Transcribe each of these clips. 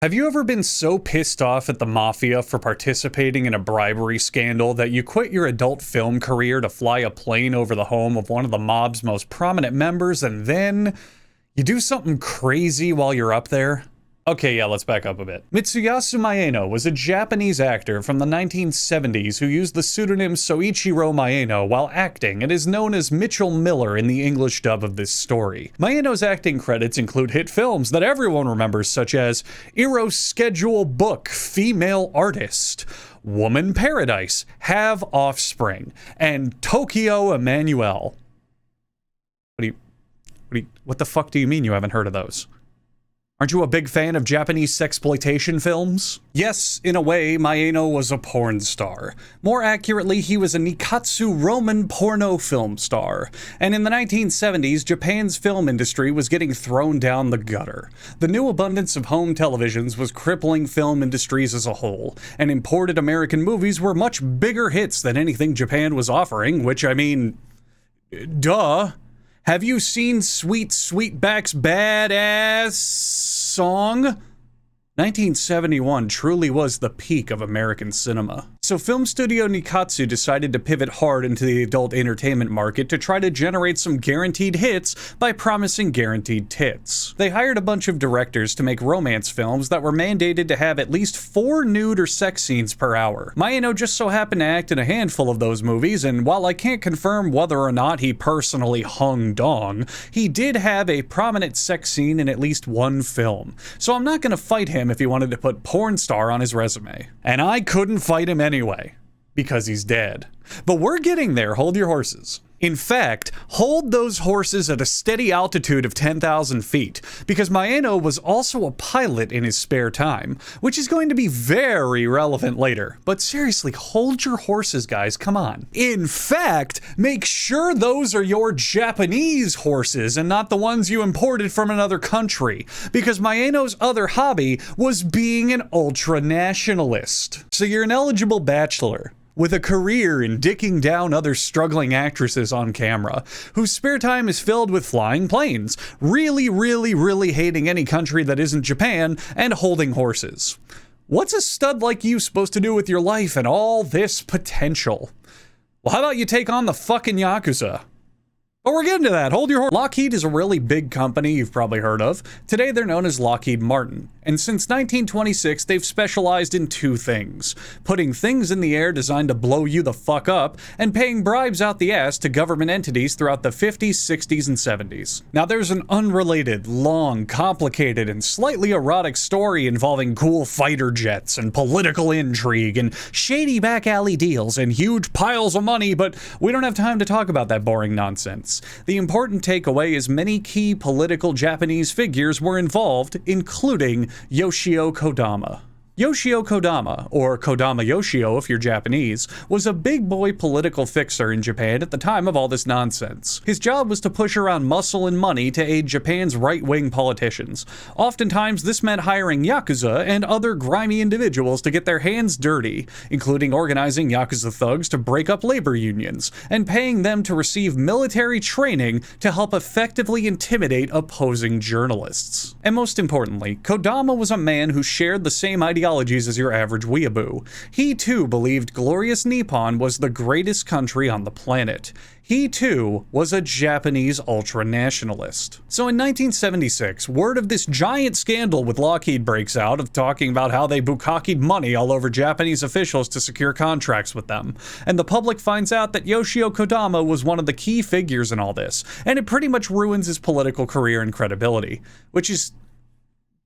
Have you ever been so pissed off at the mafia for participating in a bribery scandal that you quit your adult film career to fly a plane over the home of one of the mob's most prominent members and then you do something crazy while you're up there? Okay, yeah, let's back up a bit. Mitsuyasu Maeno was a Japanese actor from the 1970s who used the pseudonym Soichiro Maeno while acting and is known as Mitchell Miller in the English dub of this story. Maeno's acting credits include hit films that everyone remembers, such as Eros Schedule Book, Female Artist, Woman Paradise, Have Offspring, and Tokyo Emmanuel. What the fuck do you mean you haven't heard of those? Aren't you a big fan of Japanese sexploitation films? Yes, in a way, Maeno was a porn star. More accurately, he was a Nikatsu Roman porno film star. And in the 1970s, Japan's film industry was getting thrown down the gutter. The new abundance of home televisions was crippling film industries as a whole, and imported American movies were much bigger hits than anything Japan was offering, which, I mean, duh. Have you seen Sweet Sweetback's Badass Song? 1971 truly was the peak of American cinema. So film studio Nikatsu decided to pivot hard into the adult entertainment market to try to generate some guaranteed hits by promising guaranteed tits. They hired a bunch of directors to make romance films that were mandated to have at least 4 nude or sex scenes per hour. Maeno just so happened to act in a handful of those movies, and while I can't confirm whether or not he personally hung dong, he did have a prominent sex scene in at least one film. So I'm not gonna fight him if he wanted to put porn star on his resume. And I couldn't fight him anyway, because he's dead. But we're getting there, hold your horses. In fact, hold those horses at a steady altitude of 10,000 feet, because Maeno was also a pilot in his spare time, which is going to be very relevant later. But seriously, hold your horses, guys, come on. In fact, make sure those are your Japanese horses and not the ones you imported from another country, because Maeno's other hobby was being an ultra-nationalist. So you're an eligible bachelor with a career in dicking down other struggling actresses on camera, whose spare time is filled with flying planes, really hating any country that isn't Japan, and holding horses. What's a stud like you supposed to do with your life and all this potential? Well, how about you take on the fucking Yakuza? But we're getting to that, hold your horse. Lockheed is a really big company you've probably heard of. Today they're known as Lockheed Martin, and since 1926 they've specialized in 2 things: putting things in the air designed to blow you the fuck up, and paying bribes out the ass to government entities throughout the 50s, 60s, and 70s. Now there's an unrelated, long, complicated, and slightly erotic story involving cool fighter jets, and political intrigue, and shady back alley deals, and huge piles of money, but we don't have time to talk about that boring nonsense. The important takeaway is many key political Japanese figures were involved, including Yoshio Kodama. Yoshio Kodama, or Kodama Yoshio if you're Japanese, was a big boy political fixer in Japan at the time of all this nonsense. His job was to push around muscle and money to aid Japan's right-wing politicians. Oftentimes, this meant hiring Yakuza and other grimy individuals to get their hands dirty, including organizing Yakuza thugs to break up labor unions, and paying them to receive military training to help effectively intimidate opposing journalists. And most importantly, Kodama was a man who shared the same ideologies as your average weeaboo. He too believed glorious Nippon was the greatest country on the planet. He too was a Japanese ultra-nationalist. So in 1976, word of this giant scandal with Lockheed breaks out of talking about how they bukkakied money all over Japanese officials to secure contracts with them. And the public finds out that Yoshio Kodama was one of the key figures in all this, and it pretty much ruins his political career and credibility, which is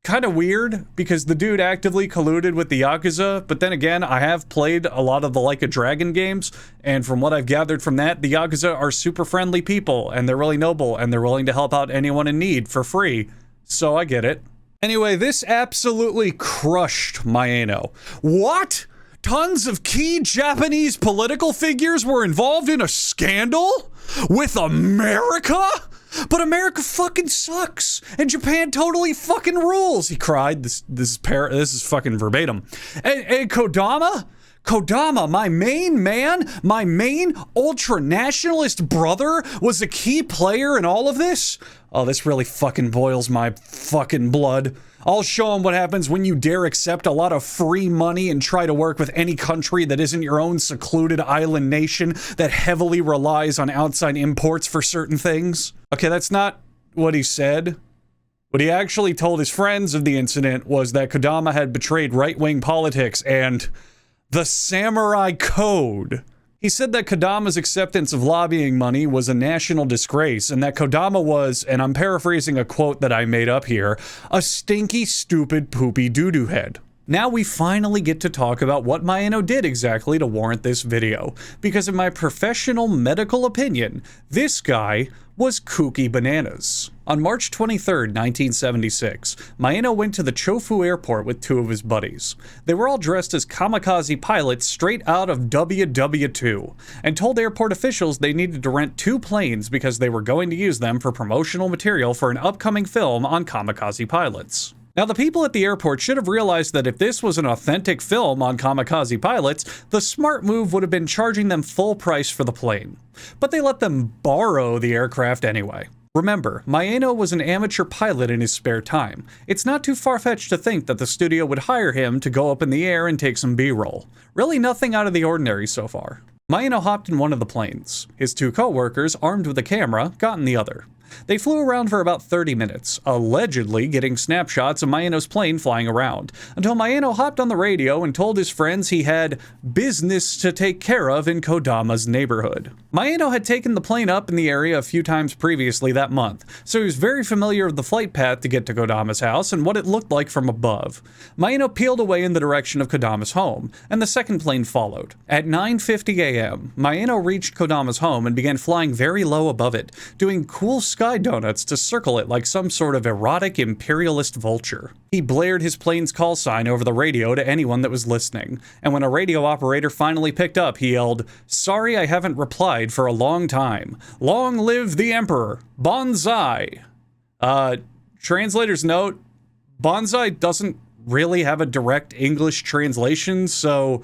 kind of weird because the dude actively colluded with the Yakuza, but then again, I have played a lot of the Like a Dragon games, and from what I've gathered from that, the Yakuza are super friendly people, and they're really noble, and they're willing to help out anyone in need for free. So I get it. Anyway, this absolutely crushed Maeno. What? Tons of key Japanese political figures were involved in a scandal? With America? But America fucking sucks, and Japan totally fucking rules, he cried. This is fucking verbatim. And Kodama, my main man, my main ultra-nationalist brother, was a key player in all of this? Oh, this really fucking boils my fucking blood. I'll show them what happens when you dare accept a lot of free money and try to work with any country that isn't your own secluded island nation that heavily relies on outside imports for certain things. Okay, that's not what he said. What he actually told his friends of the incident was that Kodama had betrayed right-wing politics and the samurai code. He said that Kodama's acceptance of lobbying money was a national disgrace, and that Kodama was, and I'm paraphrasing a quote that I made up here, a stinky, stupid, poopy doo-doo head. Now we finally get to talk about what Maeno did exactly to warrant this video, because in my professional medical opinion, this guy was kooky bananas. On March 23rd, 1976, Maeno went to the Chofu airport with two of his buddies. They were all dressed as kamikaze pilots straight out of WW2, and told airport officials they needed to rent 2 planes because they were going to use them for promotional material for an upcoming film on kamikaze pilots. Now, the people at the airport should have realized that if this was an authentic film on kamikaze pilots, the smart move would have been charging them full price for the plane. But they let them borrow the aircraft anyway. Remember, Maeno was an amateur pilot in his spare time. It's not too far-fetched to think that the studio would hire him to go up in the air and take some B-roll. Really nothing out of the ordinary so far. Maeno hopped in one of the planes. His 2 co-workers, armed with a camera, got in the other. They flew around for about 30 minutes, allegedly getting snapshots of Maeno's plane flying around, until Maeno hopped on the radio and told his friends he had business to take care of in Kodama's neighborhood. Maeno had taken the plane up in the area a few times previously that month, so he was very familiar with the flight path to get to Kodama's house and what it looked like from above. Maeno peeled away in the direction of Kodama's home, and the second plane followed. At 9:50 a.m., Maeno reached Kodama's home and began flying very low above it, doing cool sky donuts to circle it like some sort of erotic imperialist vulture. He blared his plane's call sign over the radio to anyone that was listening, and when a radio operator finally picked up, he yelled, "Sorry I haven't replied for a long time. Long live the Emperor! Bonsai!" Translator's note, bonsai doesn't really have a direct English translation, so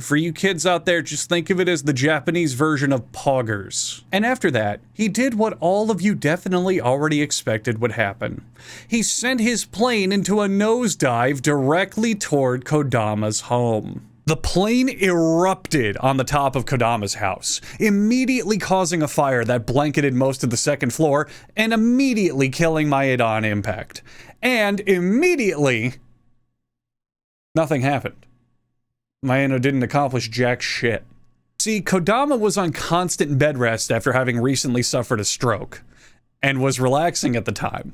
for you kids out there, just think of it as the Japanese version of poggers. And after that, he did what all of you definitely already expected would happen. He sent his plane into a nosedive directly toward Kodama's home. The plane erupted on the top of Kodama's house, immediately causing a fire that blanketed most of the second floor and immediately killing Maeda on impact. And immediately, nothing happened. Maeno didn't accomplish jack shit. See, Kodama was on constant bed rest after having recently suffered a stroke, and was relaxing at the time,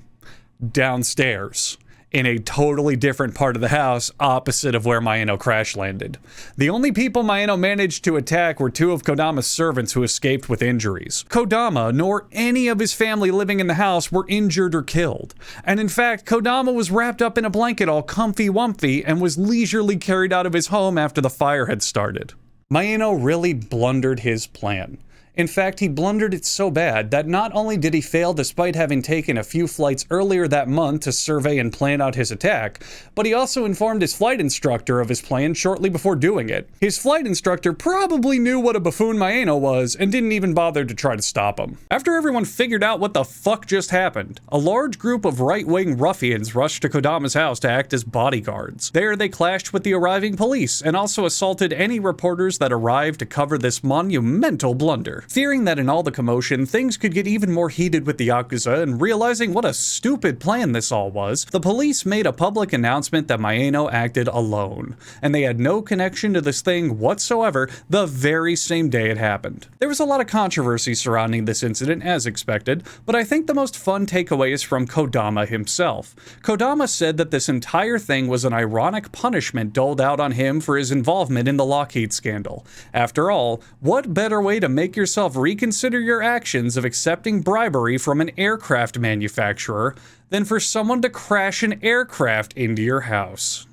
downstairs, in a totally different part of the house opposite of where Maeno crash landed. The only people Maeno managed to attack were 2 of Kodama's servants who escaped with injuries. Kodama, nor any of his family living in the house were injured or killed. And in fact, Kodama was wrapped up in a blanket all comfy-wumpy and was leisurely carried out of his home after the fire had started. Maeno really blundered his plan. In fact, he blundered it so bad that not only did he fail despite having taken a few flights earlier that month to survey and plan out his attack, but he also informed his flight instructor of his plan shortly before doing it. His flight instructor probably knew what a buffoon Maeno was and didn't even bother to try to stop him. After everyone figured out what the fuck just happened, a large group of right-wing ruffians rushed to Kodama's house to act as bodyguards. There they clashed with the arriving police and also assaulted any reporters that arrived to cover this monumental blunder. Fearing that in all the commotion, things could get even more heated with the Yakuza, and realizing what a stupid plan this all was, the police made a public announcement that Maeno acted alone, and they had no connection to this thing whatsoever the very same day it happened. There was a lot of controversy surrounding this incident, as expected, but I think the most fun takeaway is from Kodama himself. Kodama said that this entire thing was an ironic punishment doled out on him for his involvement in the Lockheed scandal. After all, what better way to make yourself reconsider your actions of accepting bribery from an aircraft manufacturer than for someone to crash an aircraft into your house?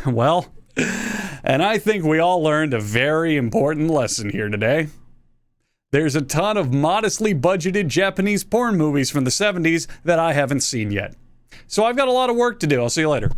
Well, and I think we all learned a very important lesson here today. There's a ton of modestly budgeted Japanese porn movies from the 70s that I haven't seen yet. So I've got a lot of work to do. I'll see you later.